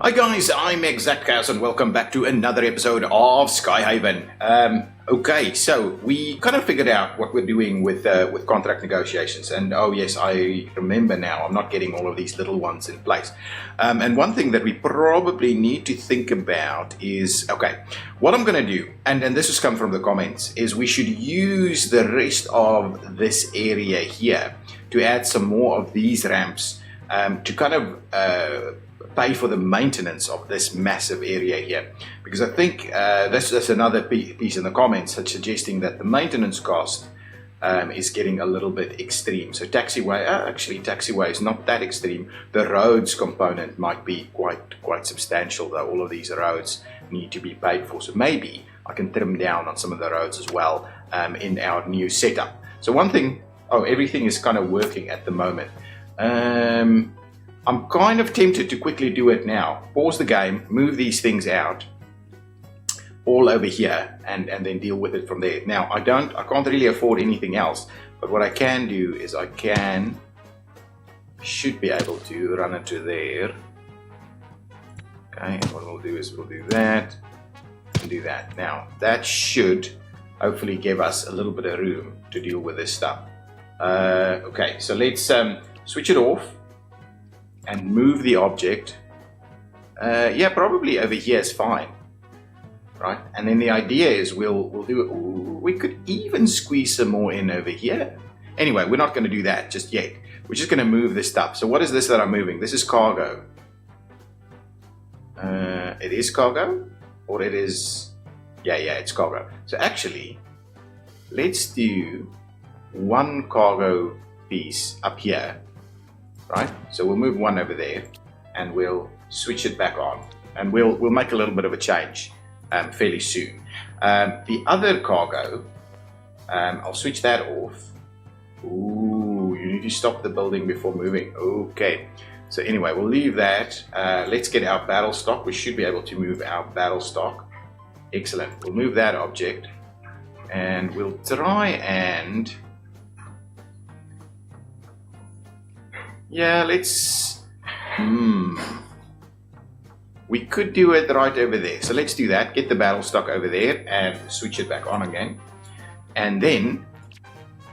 Hi guys, I'm ExactChaos and welcome back to another episode of Skyhaven. Okay, so we kind of figured out what we're doing with contract negotiations, and oh yes, I remember now, I'm not getting all of these little ones in place. And one thing that we probably need to think about is, okay, what I'm going to do, and this has come from the comments, is we should use the rest of this area here to add some more of these ramps to kind of pay for the maintenance of this massive area here, because I think that's another piece in the comments that's suggesting that the maintenance cost is getting a little bit extreme. So taxiway is not that extreme. The roads component might be quite substantial, though. All of these roads need to be paid for, so maybe I can trim down on some of the roads as well in our new setup. So one thing, everything is kind of working at the moment. I'm kind of tempted to quickly do it now. Pause the game, move these things out all over here, and then deal with it from there. Now, I can't really afford anything else, but what I can do is should be able to run it to there. Okay, and what we'll do is we'll do that and do that. Now, that should hopefully give us a little bit of room to deal with this stuff. Okay, so let's switch it off and move the object. Yeah, probably over here is fine, right? And then the idea is we could even squeeze some more in over here. Anyway, we're not going to do that just yet. We're just going to move this stuff. So what is this that I'm moving? This is cargo. It is cargo, or it is, yeah, it's cargo. So actually, let's do one cargo piece up here. Right, so we'll move one over there, and we'll switch it back on, and we'll make a little bit of a change fairly soon. The other cargo, I'll switch that off. Ooh, you need to stop the building before moving. Okay, so anyway, we'll leave that. Let's get our battle stock. We should be able to move our battle stock. Excellent. We'll move that object, and we'll try and. Yeah, let's, we could do it right over there. So let's do that, get the battle stock over there and switch it back on again. And then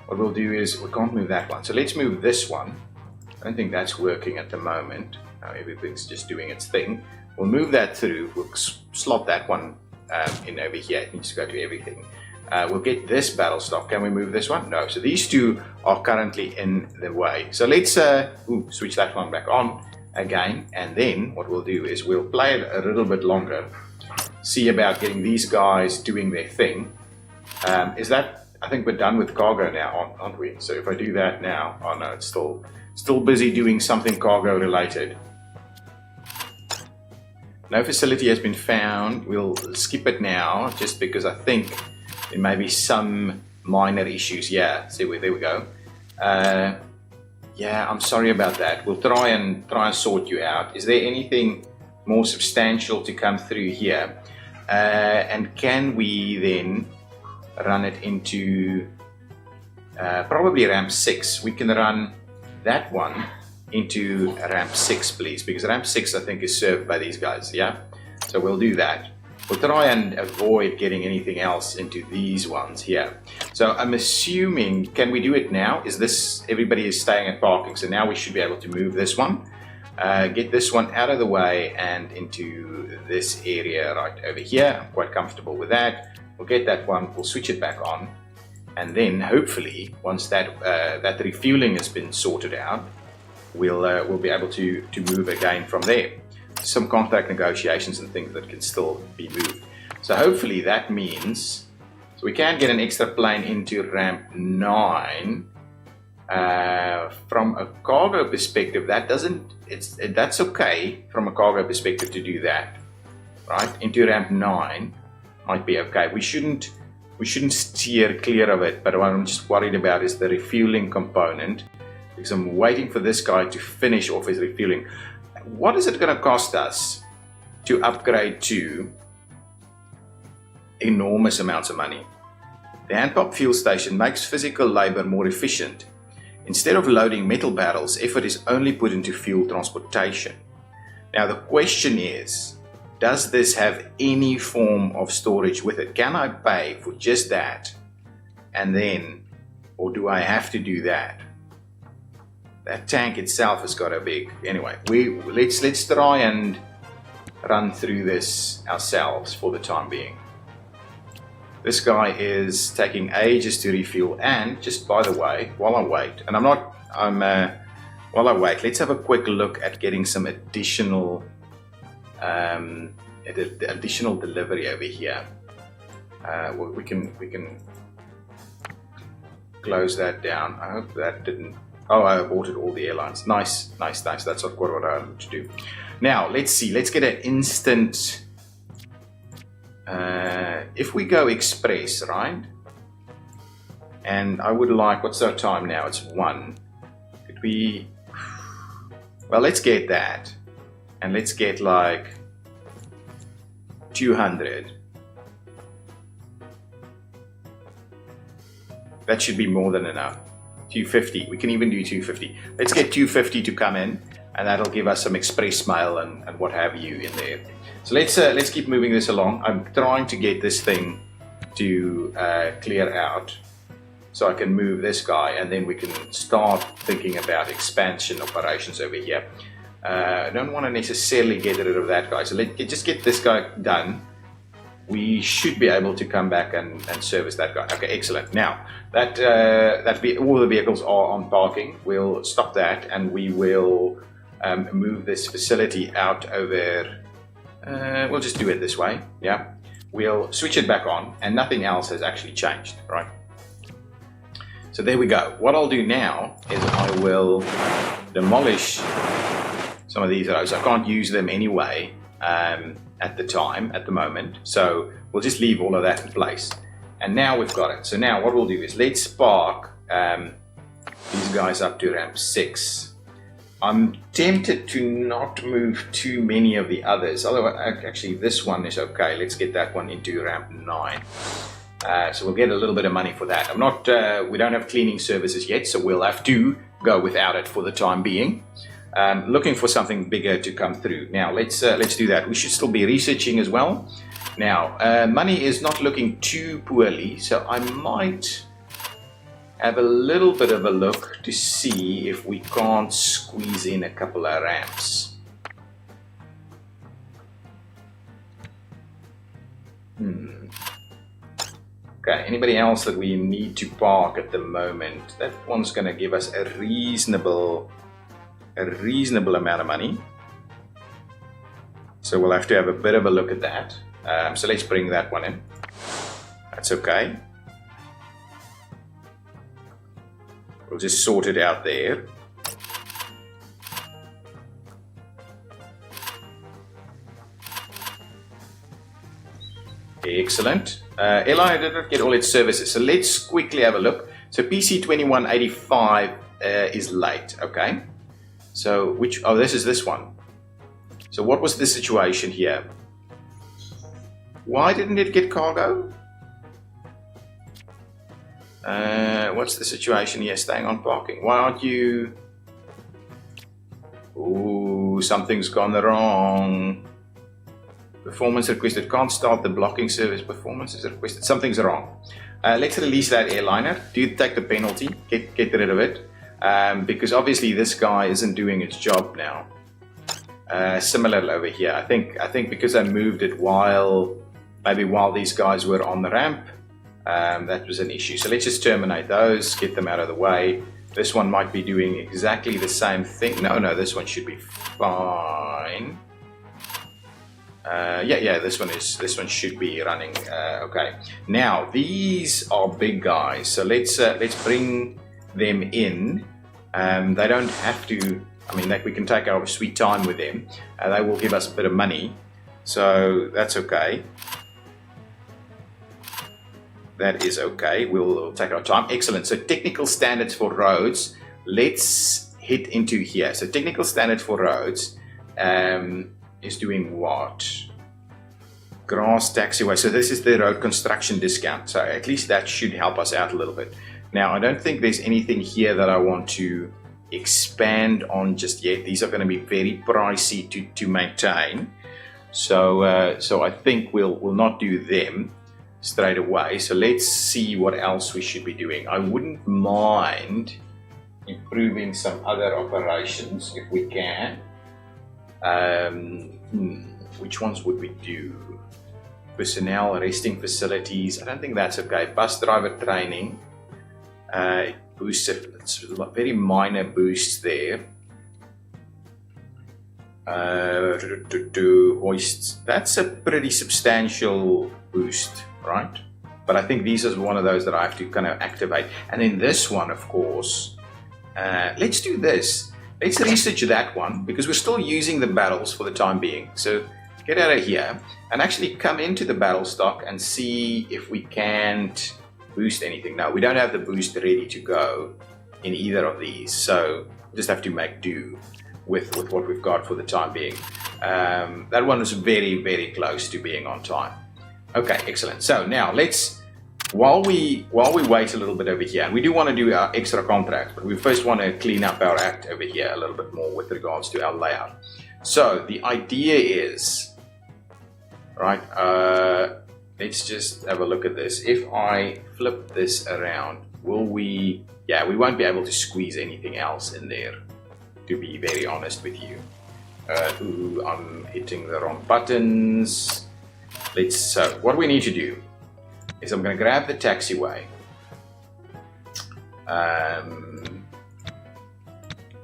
what we'll do is, we can't move that one. So let's move this one. I don't think that's working at the moment. Now everything's just doing its thing. We'll move that through, we'll slot that one in over here. It needs to go to everything. We'll get this battle stock. Can we move this one? No. So these two are currently in the way. So let's switch that one back on again. And then what we'll do is we'll play it a little bit longer. See about getting these guys doing their thing. I think we're done with cargo now, aren't we? So if I do that now, oh no, it's still busy doing something cargo related. No facility has been found. We'll skip it now just because I think there may be some minor issues. Yeah, see, there we go. Yeah, I'm sorry about that. We'll try and sort you out. Is there anything more substantial to come through here? And can we then run it into probably ramp 6? We can run that one into ramp 6, please, because ramp 6 I think is served by these guys. Yeah, so we'll do that. We'll try and avoid getting anything else into these ones here. So I'm assuming, can we do it now? Everybody is staying at parking, so now we should be able to move this one, get this one out of the way and into this area right over here. I'm quite comfortable with that. We'll get that one, we'll switch it back on, and then hopefully once that refueling has been sorted out, we'll be able to move again from there. Some contract negotiations and things that can still be moved. So hopefully that means, so we can get an extra plane into ramp 9. From a cargo perspective, that's okay from a cargo perspective to do that, right? Into ramp 9 might be okay. We shouldn't steer clear of it, but what I'm just worried about is the refueling component, because I'm waiting for this guy to finish off his refueling. What is it going to cost us to upgrade to? Enormous amounts of money. The hand pump fuel station makes physical labor more efficient. Instead of loading metal barrels, effort is only put into fuel transportation. Now the question is, does this have any form of storage with it? Can I pay for just that and then, or do I have to do that? That tank itself has got a big, anyway, let's try and run through this ourselves for the time being. This guy is taking ages to refuel, and just by the way, while I wait, and while I wait, let's have a quick look at getting some additional delivery over here. We can close that down. I hope that didn't. Oh, I aborted all the airlines. Nice. That's not quite what I wanted to do. Now let's see. Let's get an instant. If we go express, right? And I would like. What's our time now? It's 1. Could we? Well, let's get that, and let's get like 200. That should be more than enough. 250. We can even do 250. Let's get 250 to come in, and that'll give us some express mail and what have you in there. So let's keep moving this along. I'm trying to get this thing to clear out, so I can move this guy, and then we can start thinking about expansion operations over here. I don't want to necessarily get rid of that guy, so let's just get this guy done. We should be able to come back and service that guy. Okay, excellent. Now that all the vehicles are on parking, we'll stop that, and we will move this facility out over. We'll just do it this way. Yeah, we'll switch it back on, and nothing else has actually changed, right? So there we go. What I'll do now is I will demolish some of these roads. I can't use them anyway at the moment. So we'll just leave all of that in place. And now we've got it. So now what we'll do is let's park these guys up to ramp 6. I'm tempted to not move too many of the others. Although actually this one is okay. Let's get that one into ramp 9. So we'll get a little bit of money for that. We don't have cleaning services yet, so we'll have to go without it for the time being. Looking for something bigger to come through. Now let's do that. We should still be researching as well. Now money is not looking too poorly, so I might have a little bit of a look to see if we can't squeeze in a couple of ramps. Okay, anybody else that we need to park at the moment? That one's going to give us a reasonable amount of money. So we'll have to have a bit of a look at that. So let's bring that one in. That's okay. We'll just sort it out there. Excellent. Airline did not get all its services, so let's quickly have a look. So PC 2185 is late. Okay. So this is this one. So what was the situation here? Why didn't it get cargo? What's the situation here? Staying on parking. Why aren't you? Ooh, something's gone wrong. Performance requested. Can't start the blocking service. Performance is requested. Something's wrong. Let's release that airliner. Do take the penalty. Get rid of it. Because obviously this guy isn't doing its job now. Similar over here. I think because I moved it while these guys were on the ramp, that was an issue. So let's just terminate those, get them out of the way. This one might be doing exactly the same thing. No, this one should be fine. Yeah, this one should be running okay. Now these are big guys, so let's bring them in. They don't have to. I mean, we can take our sweet time with them. They will give us a bit of money, so that's okay. That is okay. We'll take our time. Excellent. So technical standards for roads. Let's hit into here. So technical standards for roads is doing what? Grass taxiway. So this is the road construction discount. So at least that should help us out a little bit. Now I don't think there's anything here that I want to expand on just yet. These are going to be very pricey to maintain. So so I think we'll not do them straight away. So let's see what else we should be doing. I wouldn't mind improving some other operations if we can. Which ones would we do? Personnel, resting facilities. I don't think that's okay. Bus driver training. Boosts, it's very minor boosts there. Hoists. That's a pretty substantial boost, right? But I think these is one of those that I have to kind of activate. And then this one, of course, let's do this. Let's research that one because we're still using the barrels for the time being. So get out of here and actually come into the barrel stock and see if we can't boost anything. No, we don't have the boost ready to go in either of these. So we just have to make do with what we've got for the time being. That one was very, very close to being on time. Okay, excellent. So now let's, while we wait a little bit over here, and we do want to do our extra contracts, but we first want to clean up our act over here a little bit more with regards to our layout. So the idea is, right, let's just have a look at this. If I flip this around, will we, yeah, we won't be able to squeeze anything else in there, to be very honest with you. Ooh, I'm hitting the wrong buttons. So what we need to do is I'm going to grab the taxiway.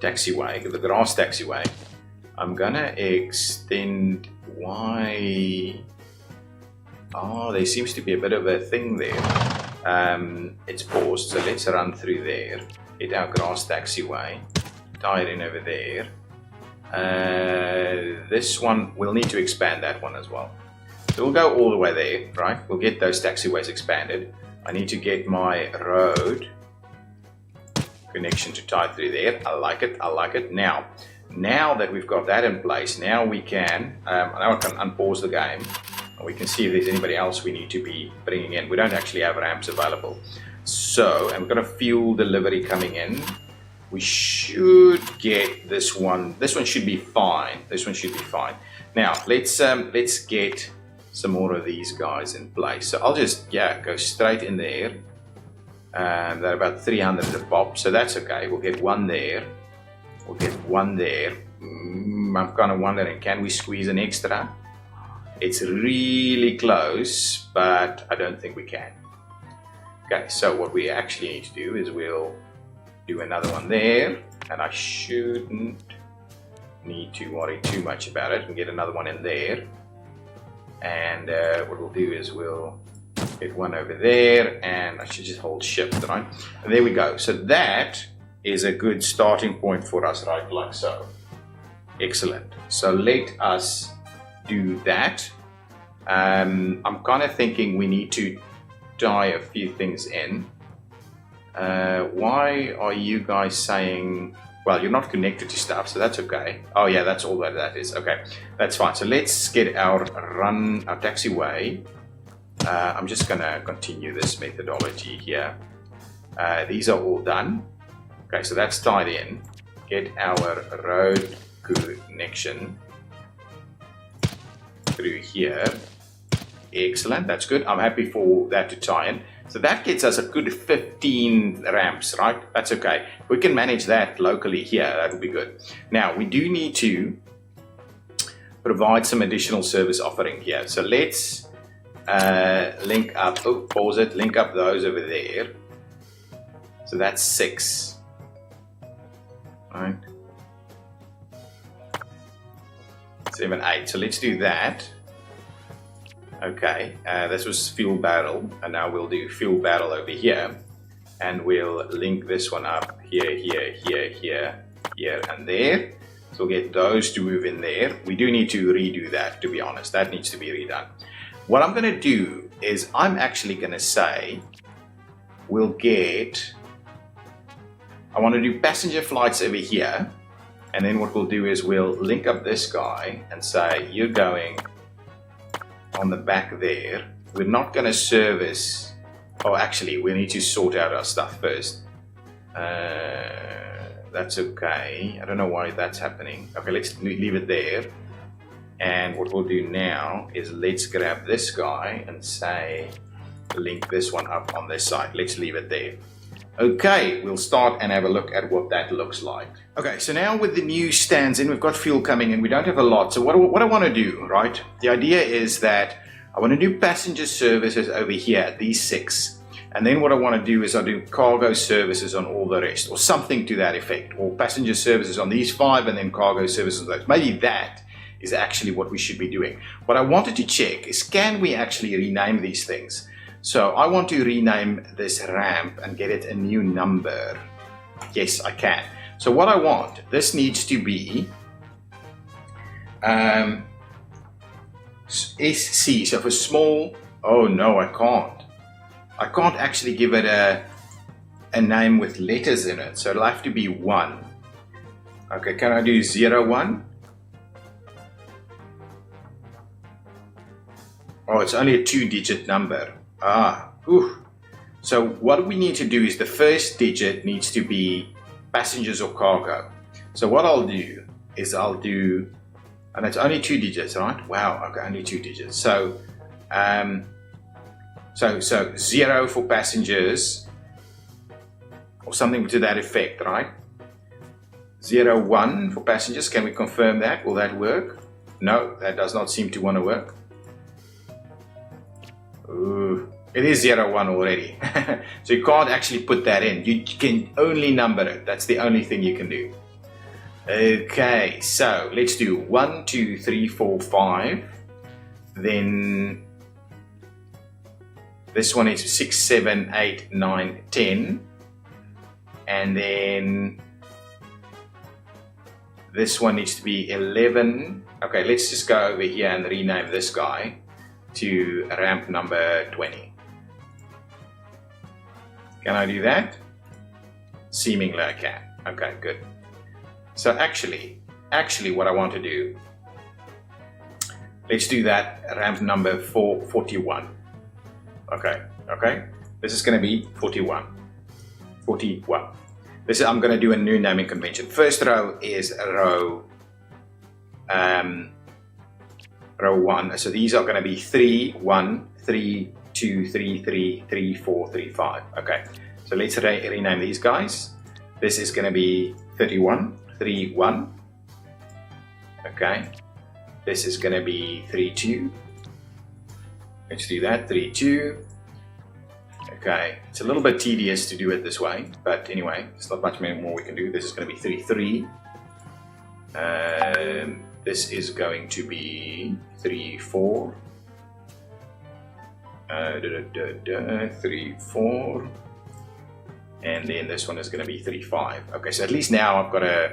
The grass taxiway. I'm going to extend, why? Oh, there seems to be a bit of a thing there. It's paused, so let's run through there. Hit our grass taxiway. Tie it in over there. This one, we'll need to expand that one as well. So we'll go all the way there, right? We'll get those taxiways expanded. I need to get my road connection to tie through there. I like it, I like it. Now that we've got that in place, now we can, now I can unpause the game. And we can see if there's anybody else we need to be bringing in. We don't actually have ramps available. So, and we've got a fuel delivery coming in. We should get this one. This one should be fine. This one should be fine. Now, let's get some more of these guys in place. So I'll just, yeah, go straight in there. They're about 300 a pop, so that's okay. We'll get one there. We'll get one there. I'm kind of wondering, can we squeeze an extra? It's really close, but I don't think we can. Okay, so what we actually need to do is we'll do another one there, and I shouldn't need to worry too much about it, and get another one in there. And what we'll do is we'll get one over there, and I should just hold shift, right? And there we go. So that is a good starting point for us, right? Like so. Excellent. So let us do that. I'm kind of thinking we need to tie a few things in. Why are you guys saying, well, you're not connected to stuff, so that's okay. Oh yeah, that's all that is. Okay, that's fine. So let's get our taxiway. I'm just gonna continue this methodology here. These are all done. Okay, so that's tied in. Get our road connection through here. Excellent, that's good. I'm happy for that to tie in. So that gets us a good 15 ramps, right? That's okay. We can manage that locally here. That would be good. Now, we do need to provide some additional service offering here. So let's link up, pause it, link up those over there. So that's 6. Right? 7, 8. So let's do that. Okay, this was fuel barrel, and now we'll do fuel barrel over here, and we'll link this one up here, here, here, here, here, and there. So we'll get those to move in there. We do need to redo that, to be honest. That needs to be redone. What I'm going to do is I'm actually going to say we'll get, I want to do passenger flights over here, and then what we'll do is we'll link up this guy and say you're going on the back there. We're not going to service, oh actually we need to sort out our stuff first. that's okay. I don't know why that's happening. Okay, let's leave it there. And what we'll do now is let's grab this guy and say, link this one up on this side. Let's leave it there. Okay, we'll start and have a look at what that looks like. Okay, so now with the new stands in, we've got fuel coming in. We don't have a lot. So what I want to do, right? The idea is that I want to do passenger services over here, these 6. And then what I want to do is I do cargo services on all the rest, or something to that effect, or passenger services on these 5 and then cargo services on those. Maybe that is actually what we should be doing. What I wanted to check is, can we actually rename these things? So I want to rename this ramp and get it a new number. Yes, I can. So what I want, this needs to be SC. So for small, oh no, I can't. I can't actually give it a name with letters in it. So it'll have to be 1. Okay, can I do 0, 1? Oh, it's only a 2-digit number. So what we need to do is the first digit needs to be passengers or cargo. So what I'll do is I'll do, and it's only 2 digits, right? Wow, okay, only 2 digits. So, so 0 for passengers, or something to that effect, right? 0, 1 for passengers. Can we confirm that? Will that work? No, that does not seem to want to work. Ooh, it is 0, 1 already. So you can't actually put that in. You can only number it. That's the only thing you can do. Okay, so let's do 1, 2, 3, 4, 5. Then this one is 6, 7, 8, 9, 10. And then this one needs to be 11. Okay, let's just go over here and rename this guy to ramp number 20. Can I do that? Seemingly I can. Okay, good. So actually what I want to do, let's do that ramp number 41. Okay. This is going to be 41. I'm going to do a new naming convention. First row is row 1. So these are going to be 3, 1, 3, 2, 3, 3, 3, 4, 3, 5. Okay. So let's rename these guys. This is going to be 31, 3, 1. Okay. This is going to be 3, 2. Let's do that, 3, 2. Okay, it's a little bit tedious to do it this way, but anyway, there's not much more we can do. This is going to be 3, 3. This is going to be 3, 4. 3, 4. And then this one is going to be 3, 5. Okay, so at least now I've got a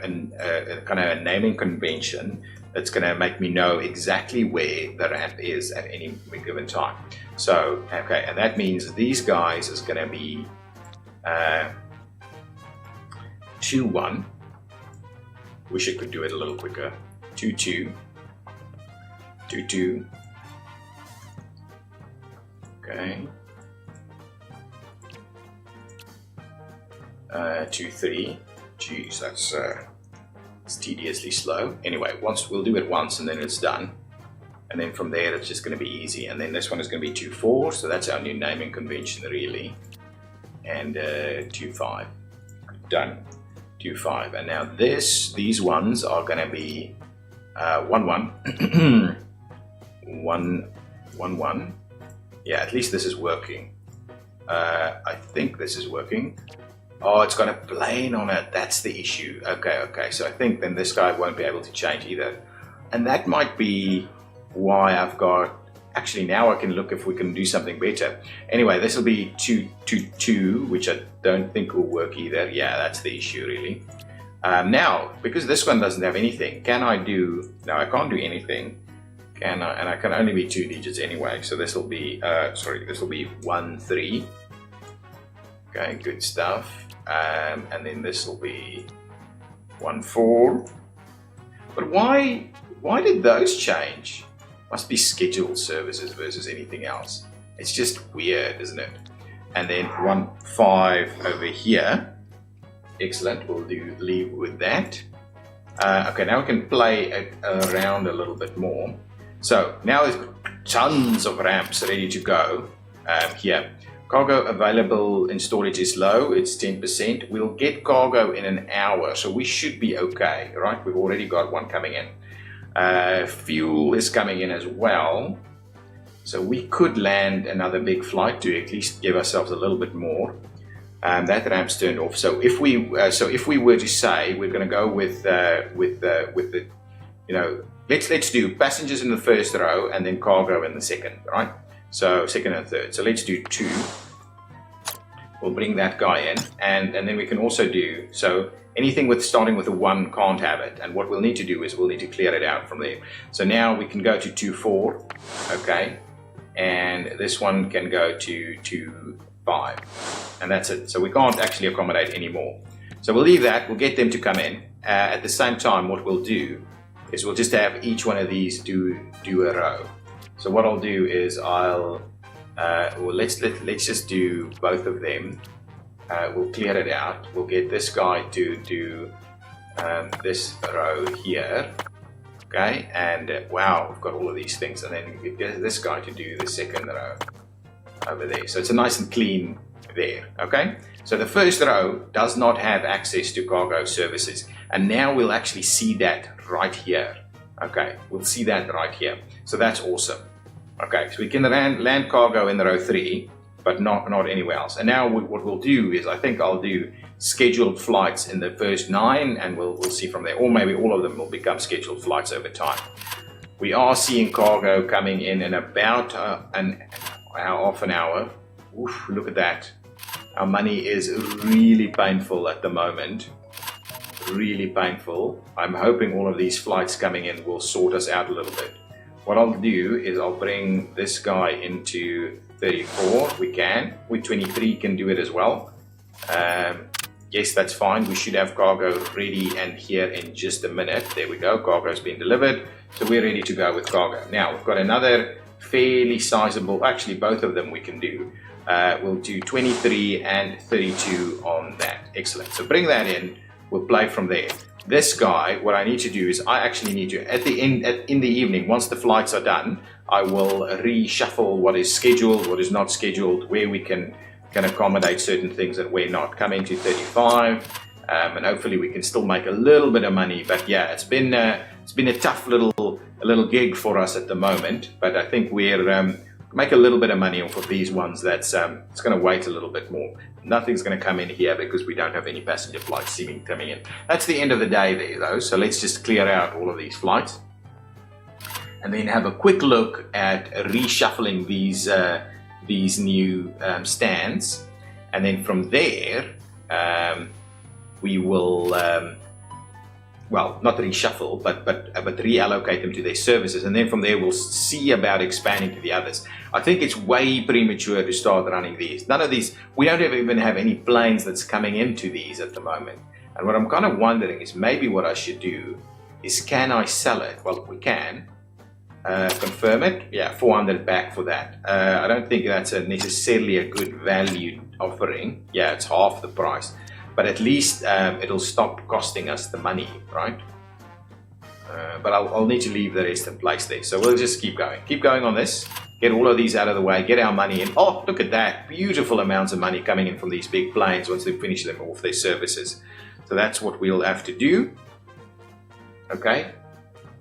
kind of a naming convention that's going to make me know exactly where the ramp is at any given time. So, okay, and that means these guys is going to be 2, 1. Wish I could do it a little quicker. 2, 2. 2, 2. Okay. 2, 3. Geez, that's it's tediously slow. Anyway, we'll do it once and then it's done. And then from there it's just going to be easy. And then this one is going to be 2, 4. So that's our new naming convention really. And 2, 5. Done. 2, 5. And now these ones are going to be 1, 1. 1, 1, 1. Yeah, at least this is working. I think this is working. Oh, it's got a plane on it. That's the issue. Okay. So I think then this guy won't be able to change either. And that might be why I've got... Actually, now I can look if we can do something better. Anyway, this will be 2, 2, 2, which I don't think will work either. Yeah, that's the issue, really. Now, because this one doesn't have anything, can I do... No, I can't do anything. Can I? And I can only be 2 digits anyway. So this will be... this will be 1, 3. Okay, good stuff. And then this will be 1, 4. But why did those change? Must be scheduled services versus anything else. It's just weird, isn't it? And then 1, 5 over here excellent. We'll leave with that. Okay, now we can play it around a little bit more. So now there's tons of ramps ready to go here. Cargo available in storage is low, it's 10%. We'll get cargo in an hour, so we should be okay, right? We've already got one coming in. Fuel is coming in as well. So we could land another big flight to at least give ourselves a little bit more. That ramp's turned off. So if we were to say we're going to go with the let's do passengers in the first row and then cargo in the second, right? So second and third. So let's do 2. We'll bring that guy in, and then we can also do so. Anything with starting with a 1 can't have it, and what we'll need to do is we'll need to clear it out from there. So now we can go to 2-4, okay, and this one can go to 2-5, and that's it. So we can't actually accommodate any more. So we'll leave that. We'll get them to come in. At the same time, what we'll do is we'll just have each one of these do a row. So what I'll do is let's just do both of them. We'll clear it out. We'll get this guy to do this row here, okay, and wow, we've got all of these things, and then we get this guy to do the second row over there. So it's a nice and clean there, okay. So the first row does not have access to cargo services, and now we'll actually see that right here, okay. We'll see that right here, so that's awesome. Okay, so we can land cargo in the row 3, but not anywhere else. And now what we'll do is, I think I'll do scheduled flights in the first 9, and we'll see from there. Or maybe all of them will become scheduled flights over time. We are seeing cargo coming in about half an hour. Oof, look at that. Our money is really painful at the moment. Really painful. I'm hoping all of these flights coming in will sort us out a little bit. What I'll do is I'll bring this guy into 34. We can. With 23 can do it as well. Yes, that's fine. We should have cargo ready and here in just a minute. There we go. Cargo's been delivered. So we're ready to go with cargo. Now we've got another fairly sizable, actually both of them we can do. We'll do 23 and 32 on that. Excellent. So bring that in. We'll play from there. This guy, what I need to do is I actually need to, at the end, in the evening, once the flights are done, I will reshuffle what is scheduled, what is not scheduled, where we can accommodate certain things and where not. Come into 35, and hopefully we can still make a little bit of money. But yeah, it's been a tough little gig for us at the moment. But I think we're make a little bit of money off of these ones. That's it's going to wait a little bit more. Nothing's going to come in here because we don't have any passenger flights coming in. That's the end of the day there though, so let's just clear out all of these flights and then have a quick look at reshuffling these new stands, and then from there we will well, not reshuffle, but reallocate them to their services, and then from there we'll see about expanding to the others. I think it's way premature to start running these. None of these, we don't even have any planes that's coming into these at the moment. And what I'm kind of wondering is maybe what I should do is, can I sell it? Well, we can. Confirm it. Yeah, 400 back for that. I don't think that's necessarily a good value offering. Yeah, it's half the price. But at least it'll stop costing us the money, right? But I'll need to leave the rest in place there. So we'll just keep going on this. Get all of these out of the way, get our money in. Oh, look at that. Beautiful amounts of money coming in from these big planes once they finish them off their services. So that's what we'll have to do. Okay.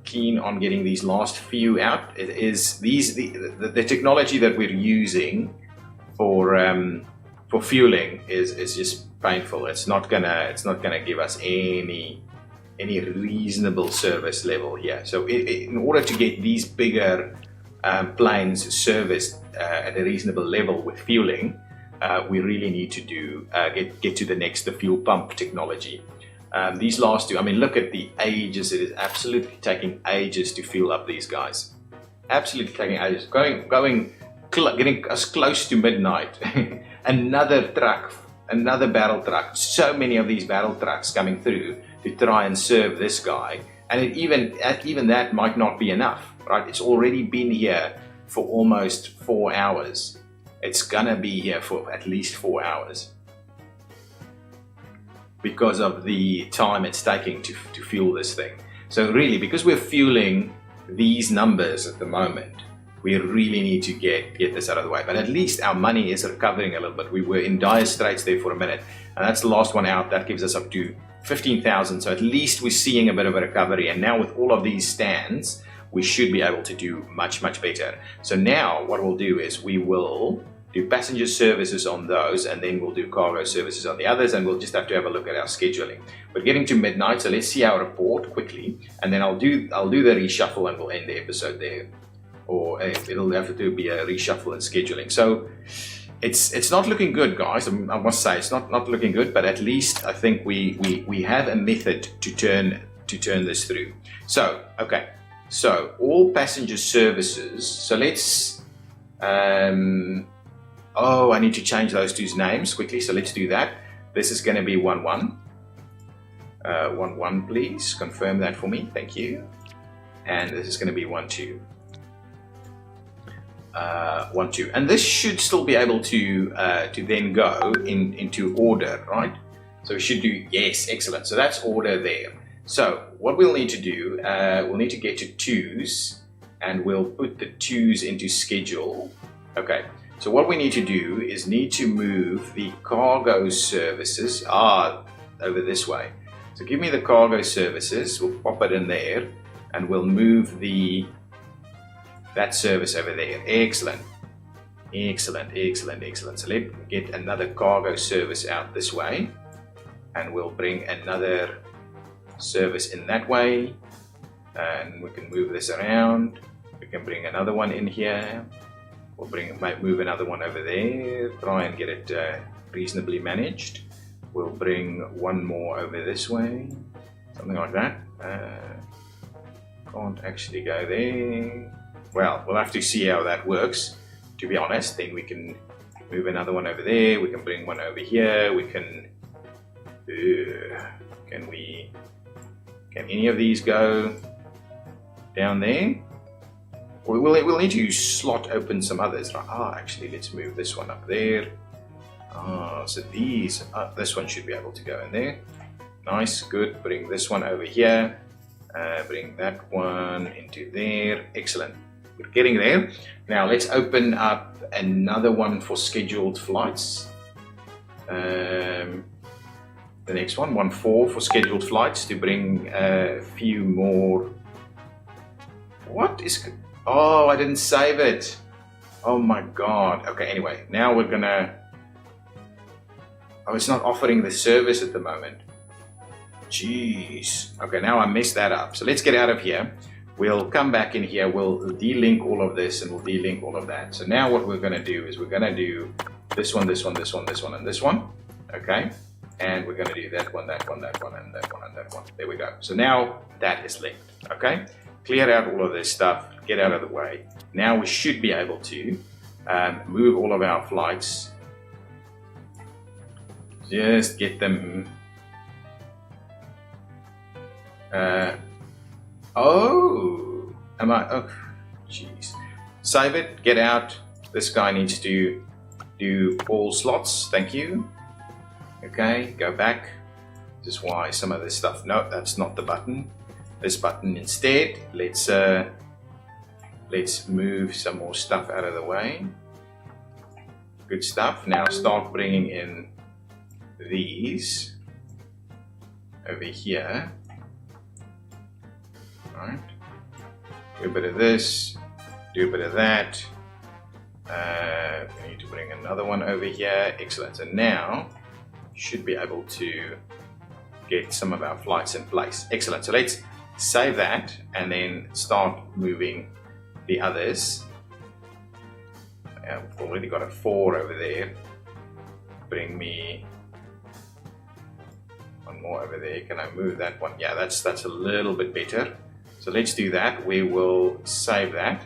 Keen on getting these last few out. It is the technology that we're using for fueling is just painful. It's not gonna give us any reasonable service level here. So in order to get these bigger planes serviced at a reasonable level with fueling, we really need to do get to the fuel pump technology. These last two, I mean, look at the ages. It is absolutely taking ages to fuel up these guys. Absolutely taking ages. Getting us close to midnight. Another truck, another battle truck. So many of these battle trucks coming through to try and serve this guy, and even that might not be enough, right? It's already been here for almost 4 hours. It's gonna be here for at least 4 hours. because of the time it's taking to fuel this thing. So really, because we're fueling these numbers at the moment, we really need to get this out of the way. But at least our money is recovering a little bit. We were in dire straits there for a minute, and that's the last one out. That gives us up to 15,000. So at least we're seeing a bit of a recovery. And now with all of these stands, we should be able to do much, much better. So now what we'll do is we will do passenger services on those, and then we'll do cargo services on the others, and we'll just have to have a look at our scheduling. We're getting to midnight, so let's see our report quickly, and then I'll do the reshuffle and we'll end the episode there. Or it'll have to be a reshuffle and scheduling. So it's not looking good, guys. I must say it's not looking good, but at least I think we have a method to turn this through. So okay, so all passenger services. So let's oh, I need to change those two's names quickly. So let's do that. This is going to be 11. 11, please confirm that for me. Thank you. And this is going to be 12. 12, and this should still be able to then go into order, right? So we should do, yes, excellent. So that's order there. So what we'll need to do, we'll need to get to twos, and we'll put the twos into schedule. Okay. So what we need to do is need to move the cargo services over this way. So give me the cargo services. We'll pop it in there, and we'll move that service over there. Excellent. Excellent, excellent, excellent. So let's get another cargo service out this way, and we'll bring another service in that way, and we can move this around. We can bring another one in here. We'll move another one over there, try and get it reasonably managed. We'll bring one more over this way, something like that. Can't actually go there. Well, we'll have to see how that works, to be honest. Then we can move another one over there. We can bring one over here. We can... Can any of these go down there? We'll need to slot open some others. Actually, let's move this one up there. So this one should be able to go in there. Nice, good. Bring this one over here. Bring that one into there. Excellent. We're getting there. Now let's open up another one for scheduled flights. The next one, 14 for scheduled flights, to bring a few more. What is... Oh, I didn't save it. Oh my god. Okay, anyway, now we're gonna... Oh, it's not offering the service at the moment. Jeez. Okay, now I messed that up. So let's get out of here. We'll come back in here. We'll delink all of this, and we'll delink all of that. So now what we're gonna do is we're gonna do this one, this one, this one, this one, and this one. Okay? And we're gonna do that one, that one, that one, and that one, and that one. There we go. So now that is linked. Okay? Clear out all of this stuff. Get out of the way. Now we should be able to move all of our flights. Just get them. Oh, jeez. Save it. Get out. This guy needs to do all slots. Thank you. Okay, go back. This is why some of this stuff. No, that's not the button. This button instead. Let's move some more stuff out of the way. Good stuff. Now start bringing in these over here. All right. Do a bit of this. Do a bit of that. We need to bring another one over here. Excellent. So now should be able to get some of our flights in place. Excellent. So let's save that and then start moving the others. We've already got a 4 over there. Bring me one more over there. Can I move that one? Yeah, that's a little bit better. So let's do that. We will save that.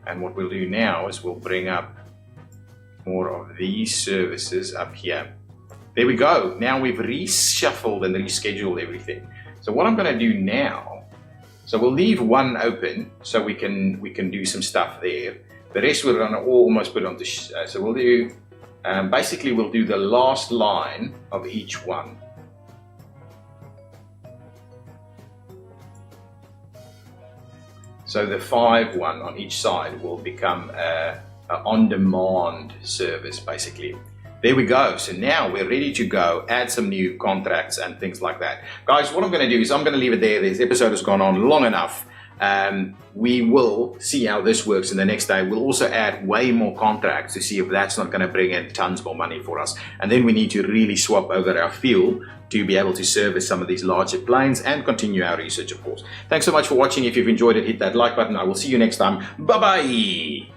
And what we'll do now is we'll bring up more of these services up here. There we go. Now we've reshuffled and rescheduled everything. So what I'm going to do now, so we'll leave one open so we can do some stuff there. The rest we're going to almost put onto. So we'll do basically we'll do the last line of each one. So the 5 one on each side will become a on-demand service, basically. There we go. So now we're ready to go, add some new contracts and things like that. Guys, what I'm going to do is I'm going to leave it there. This episode has gone on long enough. We will see how this works in the next day. We'll also add way more contracts to see if that's not going to bring in tons more money for us. And then we need to really swap over our fuel to be able to service some of these larger planes and continue our research, of course. Thanks so much for watching. If you've enjoyed it, hit that like button. I will see you next time. Bye-bye.